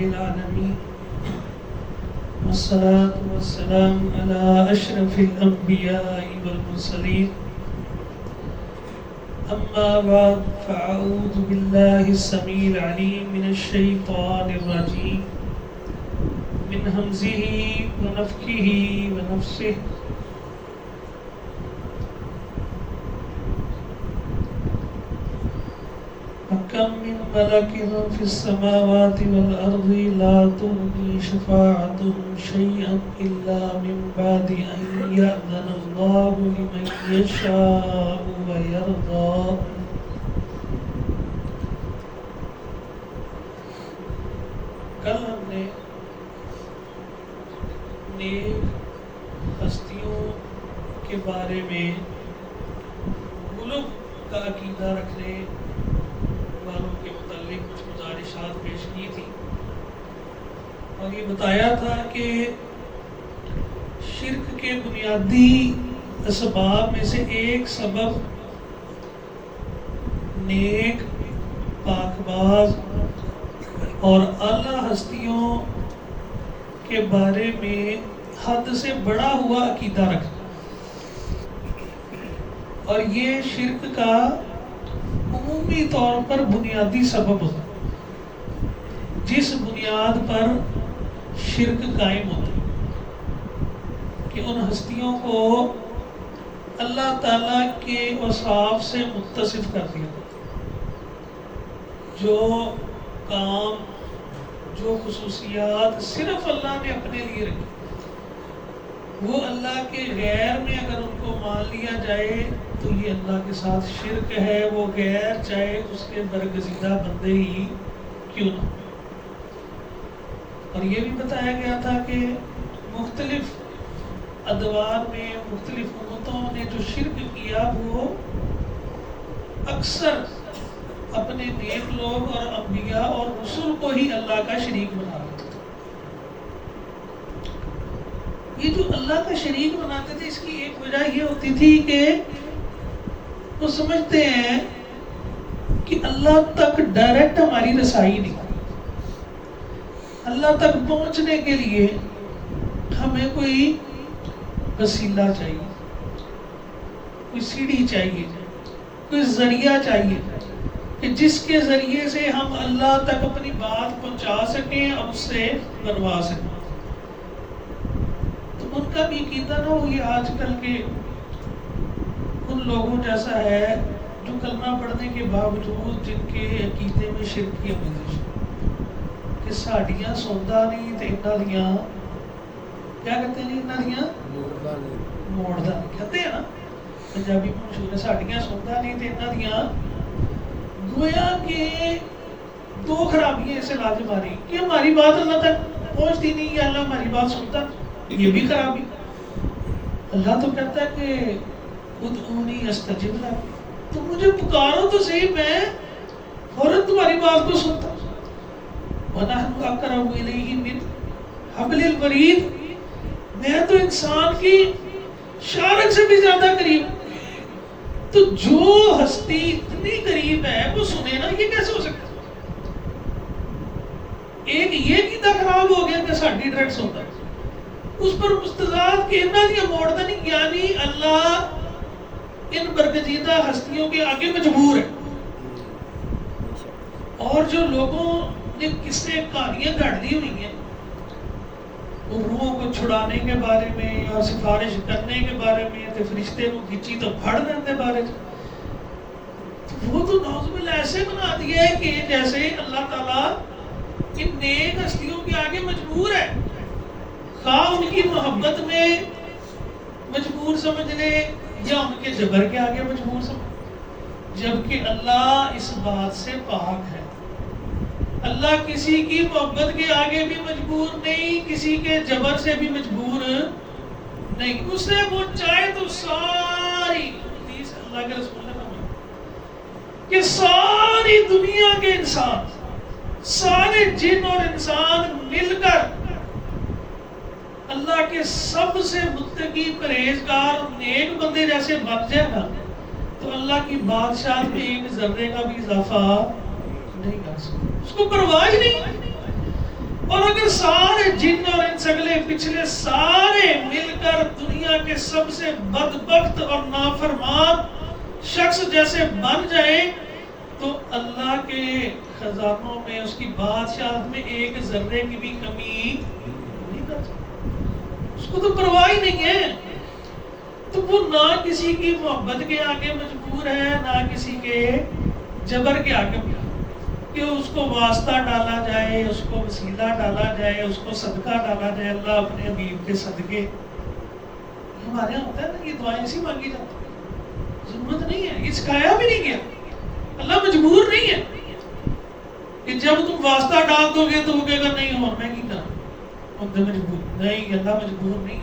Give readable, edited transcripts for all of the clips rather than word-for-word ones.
العالمين والصلاة والسلام على أشرف الأنبياء والمرسلين أما بعد فأعوذ بالله السميع العليم من الشيطان الرجيم من همزه ونفخه ونفثه وكم من ملك في السماوات والأرض لا تغني شفاعتهم شيئا إلا من بعد أن يأذن الله لمن يشاء ويرضى. کل ہم نے نیک ہستیوں کے بارے میں ملک کا عقیدہ رکھنے والوں کے متعلق کچھ گزارشات پیش کی تھی اور یہ بتایا تھا کہ شرک کے بنیادی اسباب میں سے ایک سبب نیک پاک باز اور اعلیٰ ہستیوں کے بارے میں حد سے بڑا ہوا عقیدہ رکھنا، اور یہ شرک کا عمومی طور پر بنیادی سبب ہوتا ہے جس بنیاد پر شرک قائم ہوتا ہے کہ ان ہستیوں کو اللہ تعالیٰ کے اوصاف سے متصف کر دیا جاتا ہے، جو کام جو خصوصیات صرف اللہ نے اپنے لیے رکھی وہ اللہ کے غیر میں اگر ان کو مان لیا جائے تو یہ اللہ کے ساتھ شرک ہے، وہ غیر چاہے اس کے برگزیدہ بندے ہی کیوں نہ. اور یہ بھی بتایا گیا تھا کہ مختلف ادوار میں مختلف امتوں نے جو شرک کیا وہ اکثر اپنے نیک لوگ اور انبیاء اور رسول کو ہی اللہ کا شریک بنا دیتے تھے. یہ جو اللہ کا شریک بناتے تھے اس کی ایک وجہ یہ ہوتی تھی کہ وہ سمجھتے ہیں کہ اللہ تک ڈائریکٹ ہماری رسائی نہیں، اللہ تک پہنچنے کے لیے ہمیں کوئی وسیلہ چاہیے، کوئی سیڑھی چاہیے، کوئی ذریعہ چاہیے کہ جس کے ذریعے سے ہم اللہ تک اپنی بات پہنچا سکیں اور اس سے بنوا سکیں. تو ان کا بھی عقیدہ نہ ہو یہ آج کل کے ان لوگوں جیسا ہے جو کلمہ پڑھنے کے باوجود جن کے عقیدے میں شرک کی آمیزش کہ ساڑیاں سوندا نہیں تے انہاں دیاں کیا کہتے ہیں انہاں دیاں موڑدا نہیں کہتے ہیں نا پنجابی میں مشہور ہے ساڑیاں سوندا نہیں تے انہاں دیاں گویا کہ دو خرابیاں اسے لازم آ رہی کہ ہماری بات اللہ تک پہنچتی نہیں یا اللہ ہماری بات سنتا، یہ بھی خرابی. اللہ تو کہتا ہے کہ ادعونی استجب لکم، تو مجھے پکارو تو صحیح، میں فوراً تمہاری بات کو سنتا. وَنَحْنُ أَقْرَبُ إِلَيْهِ مِنْ حَبْلِ الْوَرِيدِ، میں تو انسان کی شارک سے بھی زیادہ قریب. تو جو ہستی اتنی قریب ہے وہ سنے نا، یہ کیسے ہو سکتا ہے؟ ایک یہ عقیدہ خراب ہو گیا کہ ساڈی ڈائریکٹ سنتا ہے، اس پر مستضاد کہنا دیا موڑتا نہیں، یعنی اللہ ان برگزیدہ ہستیوں کے آگے مجبور ہے. اور جو لوگوں نے قصے کہانیاں گھڑ دی ہوئی ہیں وہ روحوں کو چھڑانے کے بارے میں اور سفارش کرنے کے بارے میں تو فرشتے کو کھچی تو پھڑ دینے بارے میں، تو وہ تو نعوذ باللہ ایسے بنا دیا ہے کہ جیسے اللہ تعالیٰ ان نیک ہستیوں کے آگے مجبور ہے، خواہ ان کی محبت میں مجبور سمجھ لے یا ان کے جبر کے آگے مجبور سمجھ، جبکہ اللہ اس بات سے پاک ہے. اللہ کسی کی محبت کے آگے بھی مجبور نہیں، کسی کے جبر سے بھی مجبور نہیں. اسے وہ چاہے تو ساری حدیث اللہ کے رسول نے فرمایا کہ ساری دنیا کے انسان، سارے جن اور انسان مل کر اللہ کے سب سے متقی پرہیزگار اور نیک بندے جیسے بن جائے نا تو اللہ کی بادشاہت میں ایک ذرے کا بھی اضافہ نہیں کر سکتا، اس کو پرواہ ہی نہیں. اور اگر سارے جن اور ان اگلے پچھلے سارے مل کر دنیا کے سب سے بدبخت اور نافرمان شخص جیسے بن جائیں تو اللہ کے خزانوں میں اس کی بادشاہت میں ایک ذرے کی بھی کمی نہیں کر سکتا. اس کو تو پرواہ ہی نہیں ہے. تو وہ نہ کسی کی محبت کے آگے مجبور ہے نہ کسی کے جبر کے آگے کہ اس کو واسطہ ڈالا جائے, اس کو وسیلہ ڈالا جائے, اس کو صدقہ ڈالا جائے. اللہ اپنے حبیب کے صدقے, ہمارے یہاں ہوتا ہے نا, یہ دعائیں ایسی مانگی جاتی ہیں, ضرورت نہیں ہے, یہ سکھایا بھی نہیں گیا. اللہ مجبور نہیں ہے کہ جب تم واسطہ ڈال دو گے تو وہ کہے گا نہیں اور میں کی کروں, مجبور نہیں. اللہ مجبور نہیں.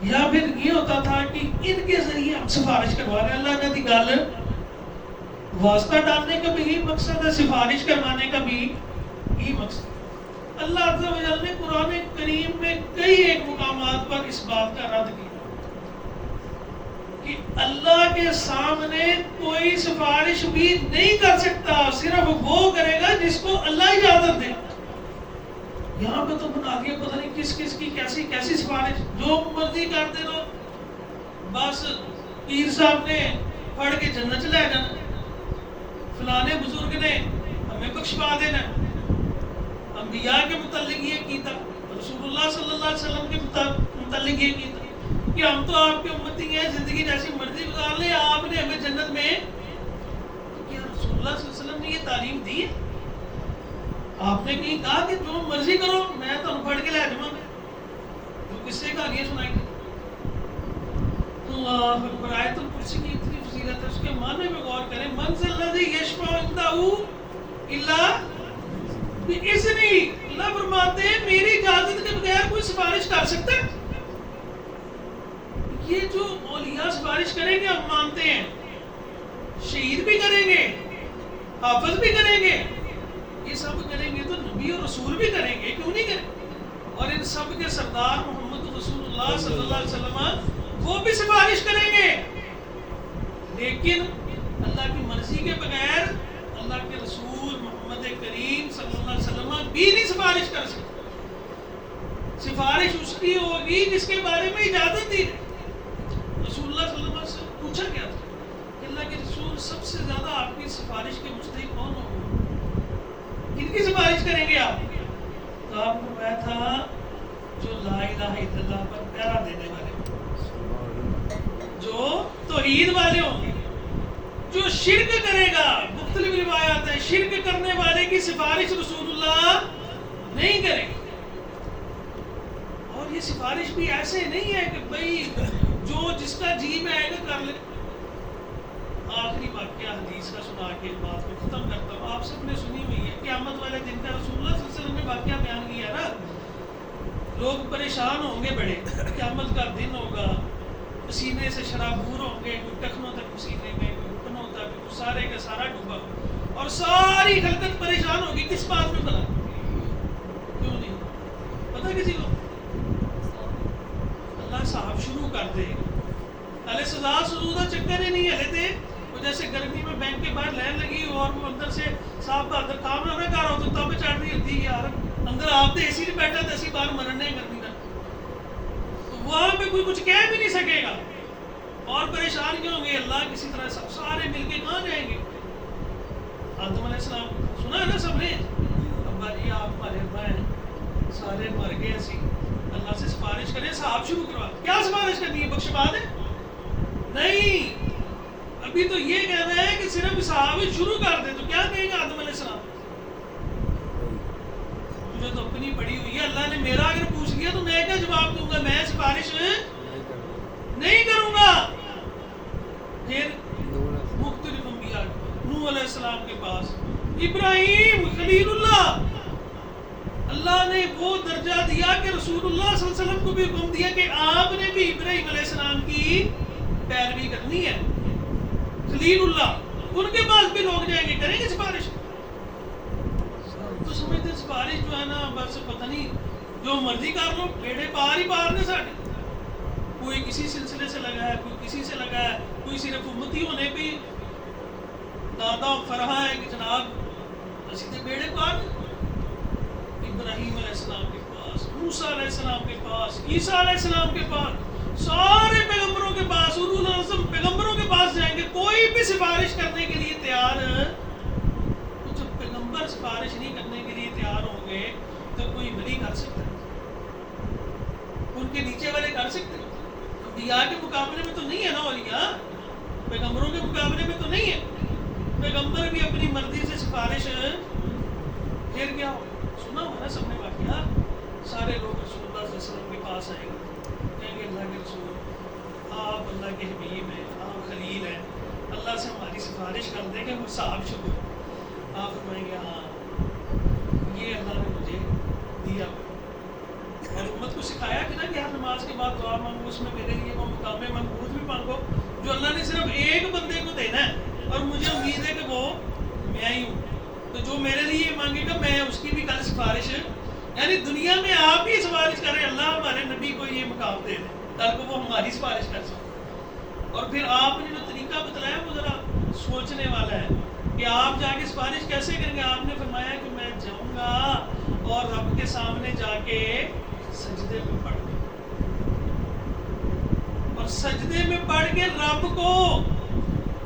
یا پھر یہ ہوتا تھا کہ ان کے ذریعے ہم سفارش کروا رہے ہیں. اللہ نے دی گل واسطہ ڈالنے کا بھی یہی مقصد ہے, سفارش کروانے کا بھی یہی مقصد. اللہ عز و جل نے قرآن کریم میں کئی ایک مقامات پر اس بات کا رد کیا کہ اللہ کے سامنے کوئی سفارش بھی نہیں کر سکتا, صرف وہ کرے گا جس کو اللہ اجازت دے. یہاں پہ تو بنا دیا پتہ نہیں کس کس کی کیسی کیسی سفارش, جو مرضی کرتے رہو, بس پیر صاحب نے پڑھ کے جنت لے جانا, فلانے بزرگ نے ہمیں بخشوا دینا. انبیاء کے متعلق یہ کیتا, رسول اللہ صلی اللہ علیہ وسلم کے متعلق یہ کیتا کہ ہم تو آپ کے امتی ہیں, زندگی جیسی مرضی گزار لیں, آپ نے ہمیں جنت میں. کیا رسول اللہ صلی اللہ علیہ وسلم نے یہ تعلیم دی ہے؟ آپ نے کہیں کہا کہ جو مرضی کرو, میں تو پڑھ کے لے جاؤں گا, جو قصے کہانیاں سنائیں گے. اللہ اکبر. آیت الکرسی کی اتنی فضیلت ہے, اس کے معنی میں غور کریں. من ذا الذی یشفع عنده الا باذنہ. اللہ فرماتے ہیں میری اجازت کے بغیر کوئی سفارش کر سکتا ہے؟ یہ جو اولیاء سفارش کریں گے ہم مانتے ہیں, شہید بھی کریں گے, حافظ بھی کریں گے, یہ سب کریں گے تو نبی اور رسول بھی کریں گے, کیوں نہیں کریں گے؟ اور ان سب کے سردار محمد رسول اللہ صلی اللہ علیہ وسلم وہ بھی سفارش کریں گے, لیکن اللہ کی مرضی کے بغیر اللہ کے رسول محمد کریم صلی اللہ علیہ وسلم بھی نہیں سفارش کر سکتے. سفارش اس کی ہوگی جس کے بارے میں اجازت دی. رسول اللہ صلی اللہ علیہ وسلم سے پوچھا گیا تھا کہ اللہ کے رسول سب سے زیادہ آپ کی سفارش کے مستحق کون ہوگا, کن کی سفارش کریں گے آپ؟ تو آپ کو میں تھا جو لا الہ الا اللہ پر پہرا دینے والے, جو توحید والے ہوں گے. جو شرک کرے گا, مختلف روایات ہیں, شرک کرنے والے کی سفارش رسول اللہ نہیں کریں گے. اور یہ سفارش بھی ایسے نہیں ہے کہ بھئی جو جس کا جی میں آئے گا کر لے. آخری واقعہ حدیث کا سنا کے بات کو ختم کرتا ہوں. آپ سب نے سنی ہوئی ہے قیامت والے دن کا رسول اللہ صلی اللہ علیہ وسلم نے واقعہ بیان کیا نا. لوگ پریشان ہوں گے بڑے, قیامت کا دن ہوگا, پسینے سے شرابور ہوں گے, کوئی ٹخنوں تک پسینے میں, کوئی گھٹنوں تک, کوئی سارے کا سارا ڈوبا, اور ساری خلقت پریشان ہوگی. کس بات میں بنا, کیوں نہیں پتہ کسی کو؟ اللہ صاحب شروع کر دے گا. اللہ سزا سزودہ چکر ہی نہیں ہلے تھے. وہ جیسے گرمی میں بینک کے باہر لائن لگی اور وہ اندر سے صاحب بہادر کام نہ کر رہا ہو تو تب چڑھ رہی ہوتی یار, اندر آپ تو اے سی میں بیٹھا تھا, اسی باہر مرنے گرمی نہ, تو وہاں پہ کوئی کچھ کہہ بھی نہیں سکے گا اور پریشان کیوں ہوں گے. اللہ کسی طرح سب سارے مل کے کہاں جائیں گے؟ آدم علیہ السلام سنا ہے نا سب نے, ابا جی آپ ہمارے ابا ہیں, سارے مر گئے, اسی اللہ سے سفارش کریں, صاحب شروع کروا. کیا سفارش کرنی ہے, بخشوا دیں؟ نہیں, ابھی تو یہ کہہ رہے ہیں کہ صرف صحابہ شروع کر دے. تو کیا کہے گا آدم علیہ السلام؟ مجھے تو اپنی پڑی ہوئی ہے, اللہ نے میرا اگر پوچھ لیا تو میں کیا جواب دوں گا؟ میں سفارش نہیں کروں گا. پھر مختلف انبیاء, نوح علیہ السلام کے پاس, ابراہیم خلیل اللہ, اللہ نے وہ درجہ دیا کہ رسول اللہ صلی اللہ علیہ وسلم کو بھی حکم دیا کہ آپ نے بھی ابراہیم علیہ السلام کی پیروی کرنی ہے. خلیل اللہ, ان کے پاس بھی لوگ جائیں گے, کریں گے سفارش. تو سمجھتے سفارش جو ہے نا بس پتہ نہیں جو مرضی کر لو, بیڑے پار ہی پار نے ساڑھے. کوئی کسی سلسلے سے لگا ہے, کوئی کسی سے لگا ہے, کوئی صرف امتی ہونے پہ دادا فرحا ہے کہ جناب اسی تے بیڑے پار. ابراہیم علیہ السلام کے پاس، موسیٰ علیہ السلام کے پاس، عیسیٰ علیہ السلام کے پاس، سارے پیغمبروں کے پاس، اولو العزم پیغمبروں کے پاس جائیں گے، کوئی بھی سفارش کرنے کے لیے تیار، تو جب پیغمبر سفارش نہیں کرنے کے لیے تیار ہوں گے تو کوئی ولی کر سکتا ہے؟ ان کے نیچے والے کر سکتے ہیں؟ انبیاء کے مقابلے میں تو نہیں ہے نا اولیاء، پیغمبروں کے مقابلے میں تو نہیں ہے، پیغمبر بھی اپنی مرضی سے سفارش پھر کیا ہو، سنا ہوا نا سب نے واقعہ، سارے لوگ رسول اللہ صلی اللہ علیہ وسلم کے پاس آئیں گے، کہیں گے اللہ کے رسول آپ اللہ کے حبیب ہیں، آپ خلیل ہیں، اللہ سے ہماری سفارش کر دیں کہ ہم صاحب شکر، آپ فرمائیں گے ہاں یہ اللہ نے مجھے دیا، اور امت کو سکھایا کہ نا کہ ہر نماز کے بعد دعا مانگو، اس میں میرے لیے وہ مقام محمود بھی مانگو جو اللہ نے صرف ایک بندے کو دینا ہے، اور مجھے امید ہے کہ وہ میں ہی ہوں، تو جو میرے لیے مانگے گا میں اس کی بھی کل سفارش، یعنی دنیا میں آپ ہی سفارش کریں اللہ ہمارے نبی کو یہ مقام دے دیں تاکہ وہ ہماری سفارش کر سکیں، اور پھر آپ نے جو طریقہ بتلایا وہ ذرا سوچنے والا ہے کہ آپ جا کے سفارش کیسے کریں گے، آپ نے فرمایا کہ میں جاؤں گا اور رب کے سامنے جا کے سجدے میں پڑھ گا، اور سجدے میں پڑھ کے رب کو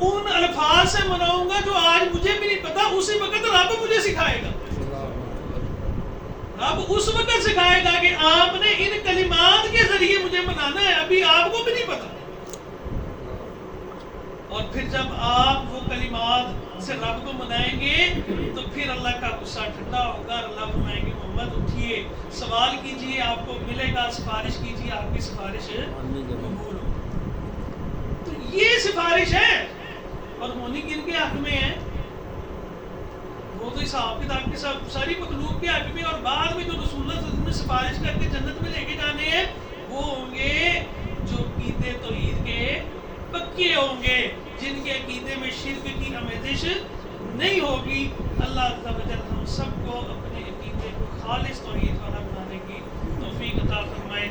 ان الفاظ سے مناؤں گا جو آج مجھے بھی نہیں پتا، اسی وقت رب مجھے سکھائے گا، رب اس وقت سکھائے گا کہ آپ نے ان کلمات کے ذریعے مجھے منانا ہے، ابھی آپ کو بھی نہیں پتا، اور پھر جب آپ وہ کلمات سے رب کو منائیں گے تو پھر اللہ کا غصہ ٹھنڈا ہوگا، اللہ فرمائیں گے محمد اٹھیے سوال کیجئے آپ کو ملے گا، سفارش کیجئے آپ کی سفارش قبول ہو، تو یہ سفارش ہے، اور ہونی کن کے حق میں ہے، وہ تو حساب کتاب کے ساتھ ساری مخلوق کے حق میں، اور بعد میں جو رسول اللہ صلی اللہ علیہ وسلم نے سفارش کر کے جنت میں لے کے جانے ہیں وہ ہوں گے جو عقیدے توحید کے پکے ہوں گے، جن کے عقیدے میں شرک کی آمیزش نہیں ہوگی۔ اللہ تعالی و جل ہم سب کو اپنے عقیدے کو خالص توحید والا بنانے کی توفیق عطا فرمائے۔